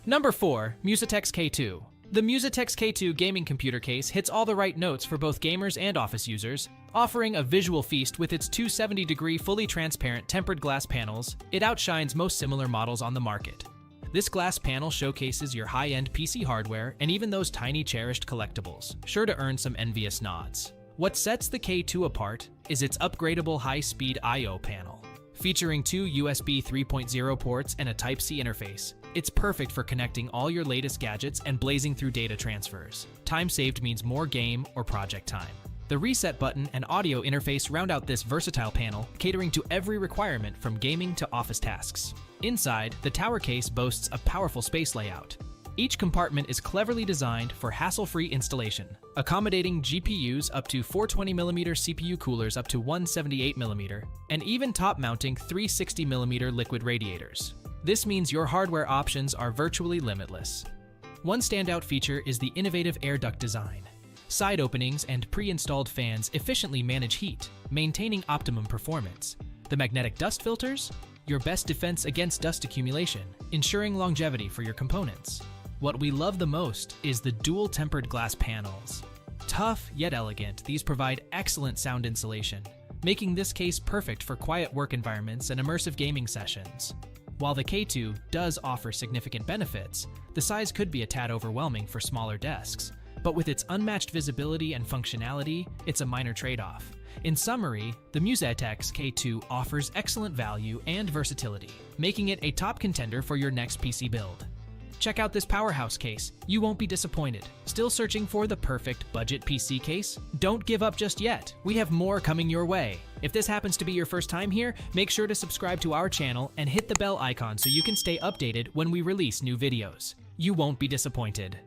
Number 4. Musetex K2. The Musetex K2 gaming computer case hits all the right notes for both gamers and office users. Offering a visual feast with its 270-degree fully transparent tempered glass panels, it outshines most similar models on the market. This glass panel showcases your high-end PC hardware and even those tiny cherished collectibles, sure to earn some envious nods. What sets the K2 apart is its upgradable high-speed I/O panel. Featuring 2 USB 3.0 ports and a Type-C interface, it's perfect for connecting all your latest gadgets and blazing through data transfers. Time saved means more game or project time. The reset button and audio interface round out this versatile panel, catering to every requirement from gaming to office tasks. Inside, the tower case boasts a powerful space layout. Each compartment is cleverly designed for hassle-free installation, accommodating GPUs up to 420mm CPU coolers up to 178mm, and even top-mounting 360mm liquid radiators. This means your hardware options are virtually limitless. One standout feature is the innovative air duct design. Side openings and pre-installed fans efficiently manage heat, maintaining optimum performance. The magnetic dust filters? Your best defense against dust accumulation, ensuring longevity for your components. What we love the most is the dual tempered glass panels. Tough yet elegant, these provide excellent sound insulation, making this case perfect for quiet work environments and immersive gaming sessions. While the K2 does offer significant benefits, the size could be a tad overwhelming for smaller desks. But with its unmatched visibility and functionality, it's a minor trade-off. In summary, the Musetex K2 offers excellent value and versatility, making it a top contender for your next PC build. Check out this powerhouse case. You won't be disappointed. Still searching for the perfect budget PC case? Don't give up just yet. We have more coming your way. If this happens to be your first time here, make sure to subscribe to our channel and hit the bell icon so you can stay updated when we release new videos. You won't be disappointed.